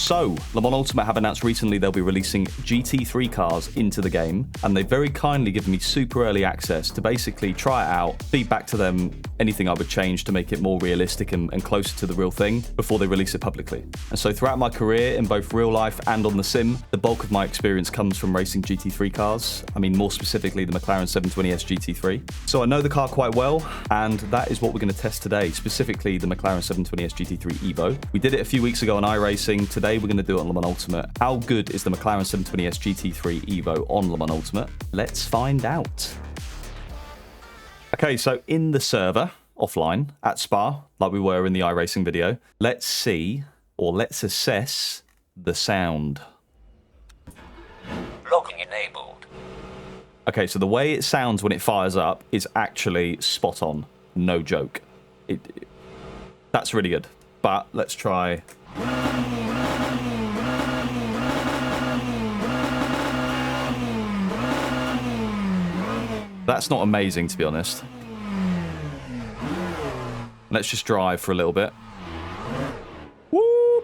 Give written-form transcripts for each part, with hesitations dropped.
So, Le Mans Ultimate have announced recently they'll be releasing GT3 cars into the game, and they've very kindly given me super early access to basically try it out, feedback to them anything I would change to make it more realistic and closer to the real thing before they release it publicly. And so throughout my career, in both real life and on the sim, the bulk of my experience comes from racing GT3 cars. I mean, more specifically, the McLaren 720S GT3. So I know the car quite well, and that is what we're going to test today, specifically the McLaren 720S GT3 Evo. We did it a few weeks ago on iRacing. Today we're going to do it on Le Mans Ultimate. How good is the McLaren 720S GT3 Evo on Le Mans Ultimate? Let's find out. Okay, so in the server, offline, at Spa, like we were in the iRacing video, let's see, or let's assess the sound. Logging enabled. Okay, so the way it sounds when it fires up is actually spot on. No joke. That's really good. But let's try. That's not amazing, to be honest. Let's just drive for a little bit. Woo!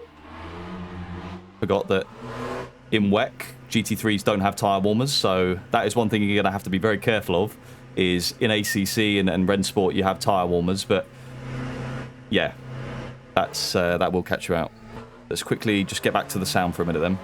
Forgot that in WEC, GT3s don't have tyre warmers, so that is one thing you're going to have to be very careful of, is in ACC and Rennsport you have tyre warmers, but yeah, that will catch you out. Let's quickly just get back to the sound for a minute then.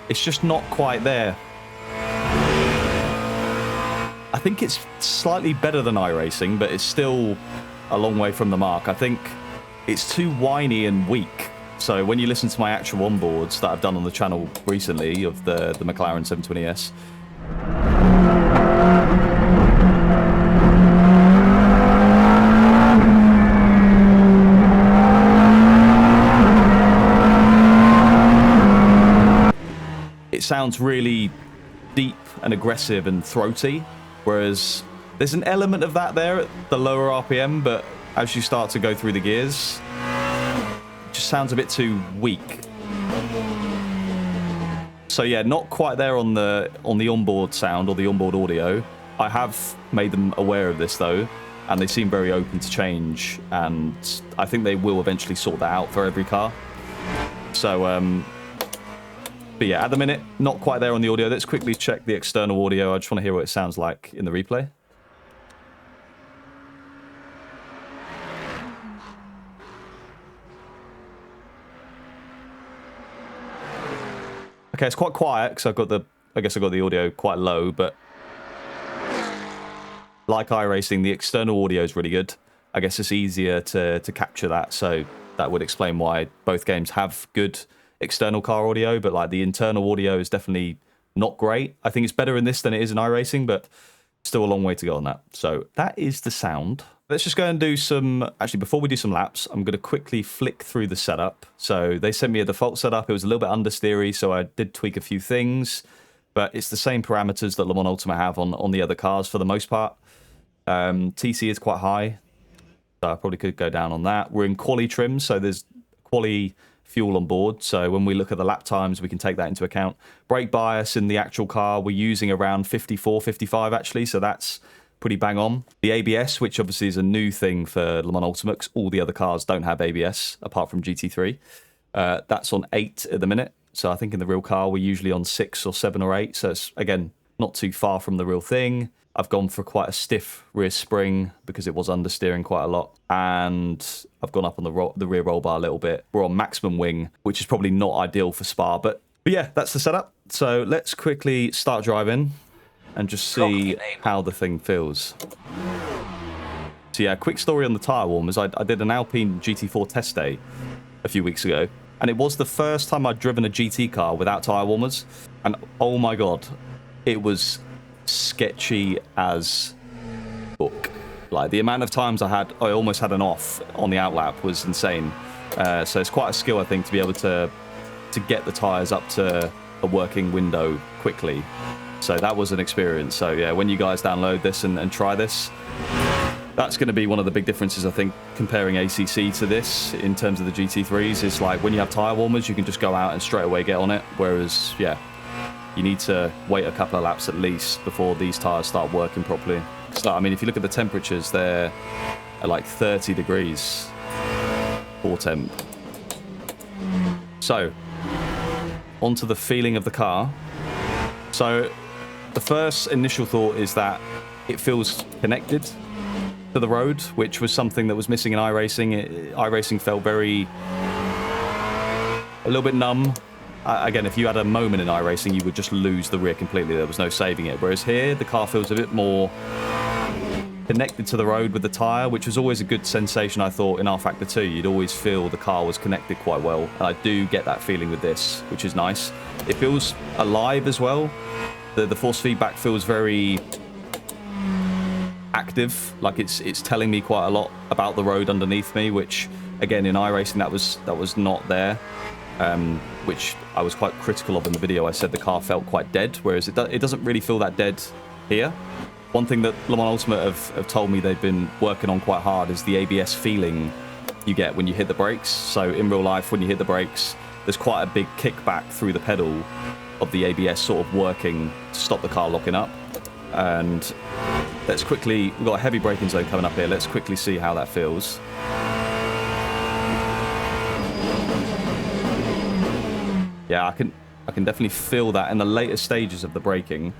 It's just not quite there. I think it's slightly better than iRacing, but it's still a long way from the mark. I think it's too whiny and weak. So when you listen to my actual onboards that I've done on the channel recently of the McLaren 720S, it sounds really deep and aggressive and throaty, whereas there's an element of that there at the lower RPM, but as you start to go through the gears, it just sounds a bit too weak. So yeah, not quite there on the onboard sound or the onboard audio. I have made them aware of this though, and they seem very open to change, and I think they will eventually sort that out for every car. So but yeah, at the minute, not quite there on the audio. Let's quickly check the external audio. I just want to hear what it sounds like in the replay. Okay, it's quite quiet because I guess I got the audio quite low, but like iRacing, the external audio is really good. I guess it's easier to capture that, so that would explain why both games have good external car audio, but like the internal audio is definitely not great. I think it's better in this than it is in iRacing, but still a long way to go on that. So that is the sound. Let's just go and do some, actually before we do some laps, I'm going to quickly flick through the setup. So they sent me a default setup. It was a little bit understeery, so I did tweak a few things, but it's the same parameters that Le Mans Ultimate have on the other cars for the most part. TC is quite high, so I probably could go down on that. We're in quali trim, so there's quali fuel on board, so when we look at the lap times we can take that into account. Brake bias in the actual car we're using around 54, 55 actually, so that's pretty bang on. The ABS, which obviously is a new thing for Le Mans Ultimate, 'cause all the other cars don't have ABS apart from GT3, that's on 8 at the minute, so I think in the real car we're usually on 6 or 7 or 8, so it's again not too far from the real thing. I've gone for quite a stiff rear spring because it was understeering quite a lot, and I've gone up on the rear roll bar a little bit. We're on maximum wing, which is probably not ideal for Spa, but yeah, that's the setup. So let's quickly start driving and just see how the thing feels. So yeah, quick story on the tyre warmers. I did an Alpine GT4 test day a few weeks ago, and it was the first time I'd driven a GT car without tyre warmers, and oh my god, it was sketchy as fuck. Like the amount of times I almost had an off on the outlap was insane. So it's quite a skill, I think, to be able to get the tyres up to a working window quickly. So that was an experience. So yeah, when you guys download this and try this, That's going to be one of the big differences, I think, comparing ACC to this in terms of the GT3s. Is like when you have tyre warmers, you can just go out and straight away get on it. Whereas, yeah, you need to wait a couple of laps at least before these tyres start working properly. So, I mean, if you look at the temperatures, they're at like 30 degrees core temp. So, onto the feeling of the car. So, the first initial thought is that it feels connected to the road, which was something that was missing in iRacing. iRacing felt a little bit numb. Again, if you had a moment in iRacing, you would just lose the rear completely. There was no saving it. Whereas here, the car feels a bit more connected to the road with the tyre, which was always a good sensation, I thought, in rFactor 2. You'd always feel the car was connected quite well. And I do get that feeling with this, which is nice. It feels alive as well. The force feedback feels very active, like it's telling me quite a lot about the road underneath me, which again in iRacing that was not there, which I was quite critical of in the video. I said the car felt quite dead, whereas it doesn't really feel that dead here. One thing that Le Mans Ultimate have told me they've been working on quite hard is the ABS feeling you get when you hit the brakes. So in real life, when you hit the brakes, there's quite a big kickback through the pedal of the ABS sort of working to stop the car locking up. And let's quickly, we've got a heavy braking zone coming up here. Let's quickly see how that feels. Yeah, I can definitely feel that in the later stages of the braking.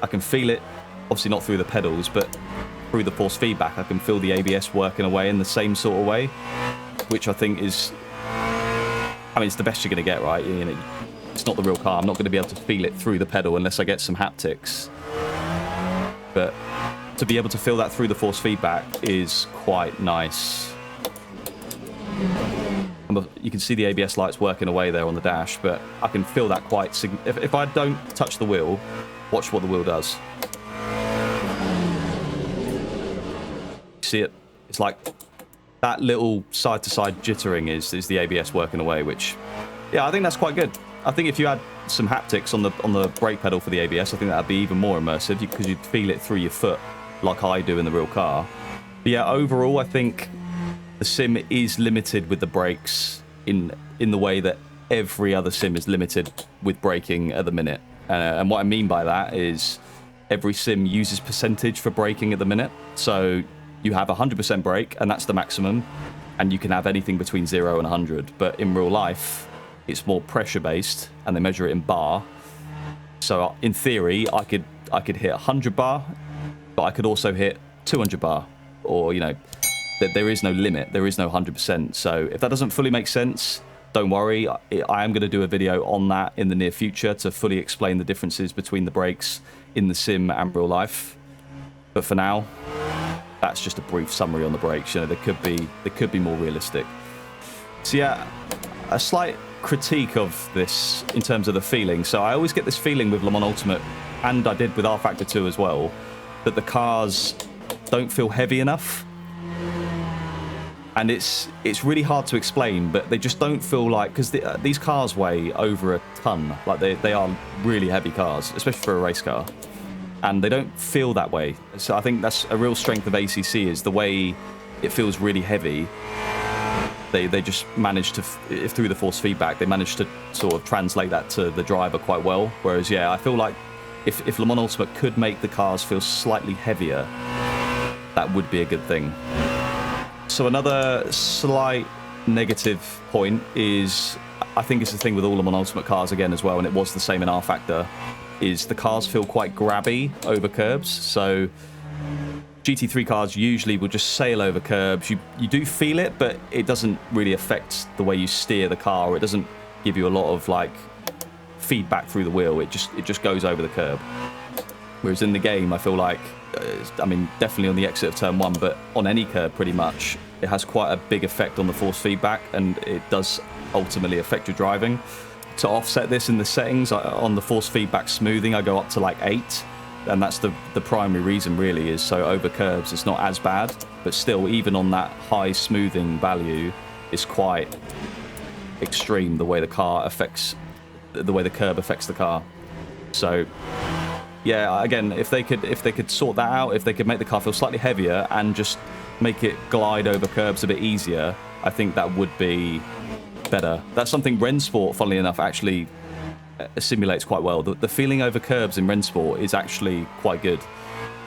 I can feel it, obviously not through the pedals, but through the force feedback. I can feel the ABS working away in the same sort of way, which I think is, I mean, it's the best you're going to get, right? You know, it's not the real car. I'm not going to be able to feel it through the pedal unless I get some haptics. But to be able to feel that through the force feedback is quite nice. You can see the ABS lights working away there on the dash, but I can feel that quite if I don't touch the wheel, watch what the wheel does. See it? It's like that little side-to-side jittering is the ABS working away, which, yeah, I think that's quite good. I think if you had some haptics on the brake pedal for the ABS, I think that'd be even more immersive because you'd feel it through your foot like I do in the real car. But yeah, overall, I think the sim is limited with the brakes in the way that every other sim is limited with braking at the minute. And what I mean by that is every sim uses percentage for braking at the minute. So you have 100% brake, and that's the maximum, and you can have anything between 0 and 100. But in real life, it's more pressure-based, and they measure it in bar. So in theory, I could hit 100 bar, but I could also hit 200 bar, or, you know, there is no limit. There is no 100%. So if that doesn't fully make sense, don't worry. I am going to do a video on that in the near future to fully explain the differences between the brakes in the sim and real life. But for now, that's just a brief summary on the brakes. You know, they could be more realistic. So yeah, a slight critique of this in terms of the feeling. So I always get this feeling with Le Mans Ultimate, and I did with rFactor 2 as well, that the cars don't feel heavy enough. And it's really hard to explain, but they just don't feel like, because these cars weigh over a ton. Like they are really heavy cars, especially for a race car. And they don't feel that way. So I think that's a real strength of ACC, is the way it feels really heavy. They just manage to, through the force feedback, they manage to sort of translate that to the driver quite well. Whereas, yeah, I feel like if Le Mans Ultimate could make the cars feel slightly heavier, that would be a good thing. So another slight negative point is, I think it's the thing with all Le Mans Ultimate cars again as well, and it was the same in rFactor, is the cars feel quite grabby over curbs. So GT3 cars usually will just sail over curbs. You do feel it, but it doesn't really affect the way you steer the car, or it doesn't give you a lot of like feedback through the wheel. It just goes over the curb. Whereas in the game, I feel like, I mean, definitely on the exit of turn 1, but on any curb pretty much, it has quite a big effect on the force feedback, and it does ultimately affect your driving. To offset this in the settings, on the force feedback smoothing, I go up to like 8, and that's the primary reason really, is so over curbs it's not as bad, but still, even on that high smoothing value, it's quite extreme the way the car affects, the way the curb affects the car. So yeah, again, if they could sort that out, if they could make the car feel slightly heavier and just make it glide over curbs a bit easier, I think that would be better. That's something Rennsport, funnily enough, actually simulates quite well. The feeling over curbs in Rennsport is actually quite good,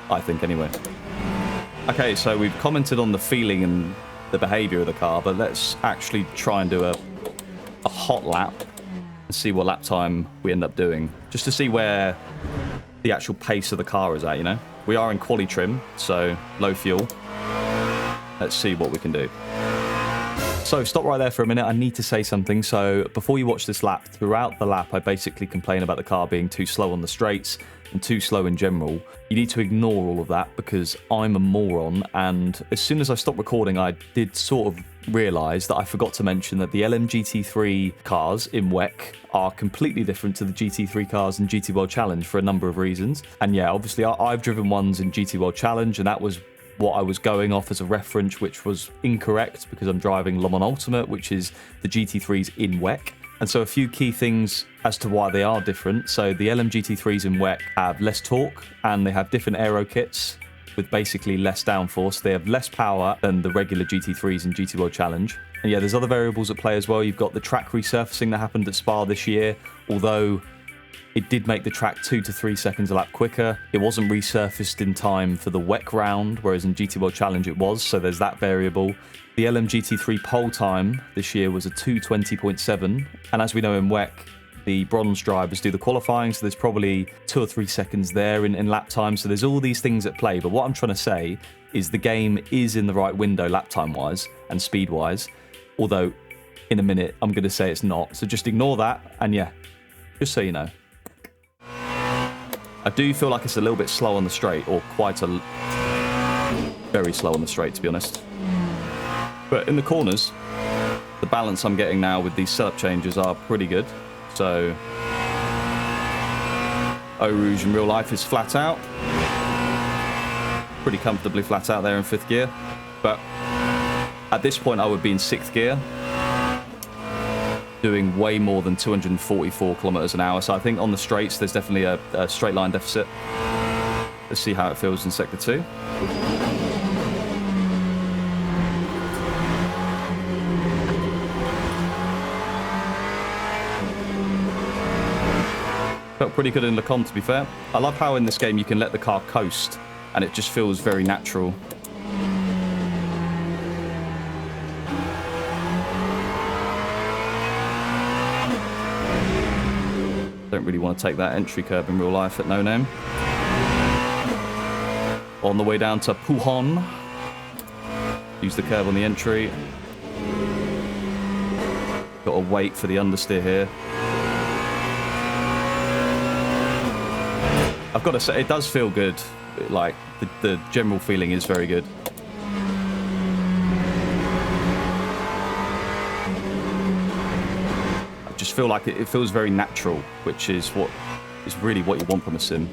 I think, anyway. Okay, so we've commented on the feeling and the behavior of the car, but let's actually try and do a hot lap and see what lap time we end up doing, just to see where the actual pace of the car is at, you know? We are in quali trim, so low fuel. Let's see what we can do. So stop right there for a minute. I need to say something. So before you watch this lap, throughout the lap, I basically complain about the car being too slow on the straights and too slow in general. You need to ignore all of that because I'm a moron. And as soon as I stopped recording, I did sort of realise that I forgot to mention that the LMGT3 cars in WEC are completely different to the GT3 cars in GT World Challenge for a number of reasons. And yeah, obviously I've driven ones in GT World Challenge, and that was what I was going off as a reference, which was incorrect because I'm driving Le Mans Ultimate, which is the GT3s in WEC. And so a few key things as to why they are different. So the LMGT3s in WEC have less torque and they have different aero kits with basically less downforce. They have less power than the regular GT3s in GT World Challenge. And yeah, there's other variables at play as well. You've got the track resurfacing that happened at Spa this year, although it did make the track 2 to 3 seconds a lap quicker. It wasn't resurfaced in time for the WEC round, whereas in GT World Challenge it was, so there's that variable. The LMGT3 pole time this year was a 2:20.7, and as we know in WEC, the bronze drivers do the qualifying, so there's probably 2 or 3 seconds there in lap time, so there's all these things at play. But what I'm trying to say is the game is in the right window lap time-wise and speed-wise, although in a minute I'm going to say it's not, so just ignore that, and yeah, just so you know. I do feel like it's a little bit slow on the straight, or very slow on the straight, to be honest. But in the corners, the balance I'm getting now with these setup changes are pretty good. So, Eau Rouge in real life is flat out. Pretty comfortably flat out there in 5th gear. But at this point, I would be in 6th gear, doing way more than 244 kilometers an hour. So I think on the straights, there's definitely a straight line deficit. Let's see how it feels in Sector 2. Felt pretty good in Le Comte, to be fair. I love how in this game you can let the car coast, and it just feels very natural. Don't really want to take that entry curb in real life at no name. On the way down to Pouhon. Use the curb on the entry. Got to wait for the understeer here. I've got to say, it does feel good. Like, the general feeling is very good. Feel like it feels very natural, which is really what you want from a sim.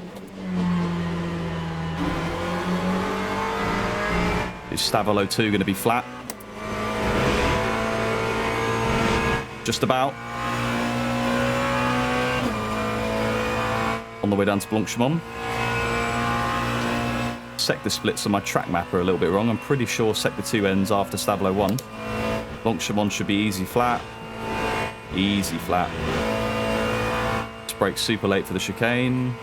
Is Stavolo 2 going to be flat? Just about. On the way down to Blanchemont. Sector splits on my track map are a little bit wrong. I'm pretty sure Sector 2 ends after Stavolo 1. Blanchemont should be easy flat. Easy flat. Let's brake super late for the chicane.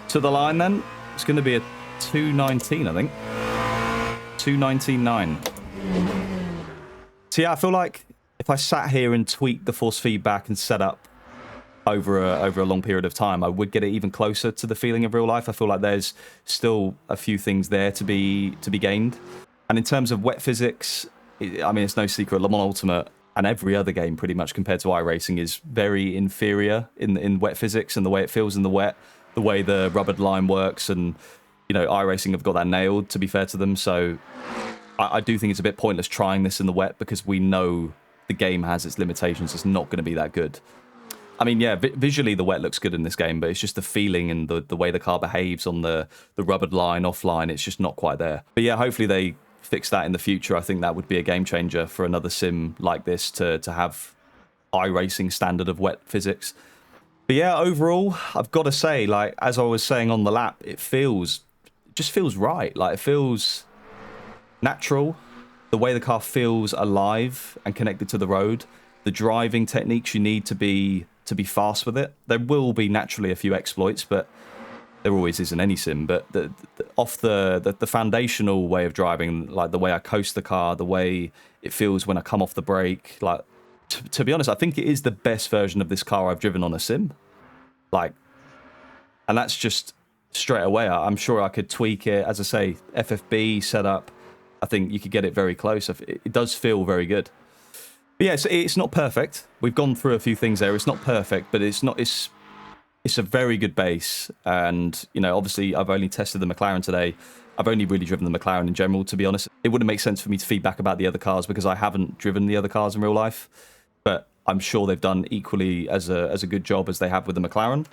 To the line then. It's going to be a 2:19, I think. 2:19.9. So yeah, I feel like if I sat here and tweaked the force feedback and set up over a long period of time, I would get it even closer to the feeling of real life. I feel like there's still a few things there to be gained. And in terms of wet physics, I mean, it's no secret, Le Mans Ultimate and every other game pretty much compared to iRacing is very inferior in wet physics and the way it feels in the wet, the way the rubbered line works, and you know, iRacing have got that nailed, to be fair to them. So I do think it's a bit pointless trying this in the wet because we know the game has its limitations. It's not going to be that good. I mean, yeah, visually the wet looks good in this game, but it's just the feeling and the way the car behaves on the rubbered line, offline, it's just not quite there. But yeah, hopefully they fix that in the future, I think that would be a game changer for another sim like this to have iRacing standard of wet physics. But yeah, overall, I've got to say, like, as I was saying on the lap, it just feels right. Like, it feels natural. The way the car feels alive and connected to the road. The driving techniques you need to be fast with it. There will be naturally a few exploits, but there always is in any sim. But off the foundational way of driving, like the way I coast the car, the way it feels when I come off the brake, like, to be honest, I think it is the best version of this car I've driven on a sim. Like, and that's just straight away. I'm sure I could tweak it. As I say, FFB setup, I think you could get it very close. It does feel very good. But yeah, it's not perfect. We've gone through a few things there. It's not perfect, but it's a very good base. And, you know, obviously I've only tested the McLaren today. I've only really driven the McLaren in general, to be honest. It wouldn't make sense for me to feedback about the other cars because I haven't driven the other cars in real life. But I'm sure they've done equally as a good job as they have with the McLaren.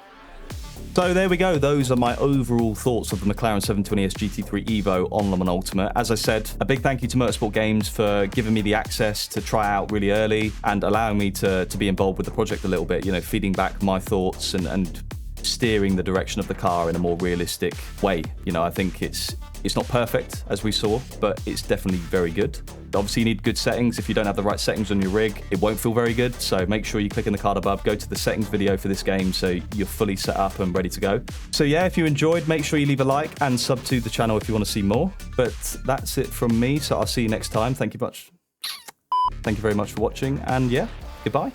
So there we go. Those are my overall thoughts of the McLaren 720S GT3 Evo on Le Mans Ultimate. As I said, a big thank you to Motorsport Games for giving me the access to try out really early and allowing me to be involved with the project a little bit, you know, feeding back my thoughts and steering the direction of the car in a more realistic way. You know, I think it's not perfect, as we saw, but it's definitely very good. Obviously, you need good settings. If you don't have the right settings on your rig, it won't feel very good. So make sure you click in the card above, go to the settings video for this game so you're fully set up and ready to go. So yeah, if you enjoyed, make sure you leave a like and sub to the channel if you want to see more. But that's it from me, so I'll see you next time. Thank you very much for watching, and yeah, goodbye.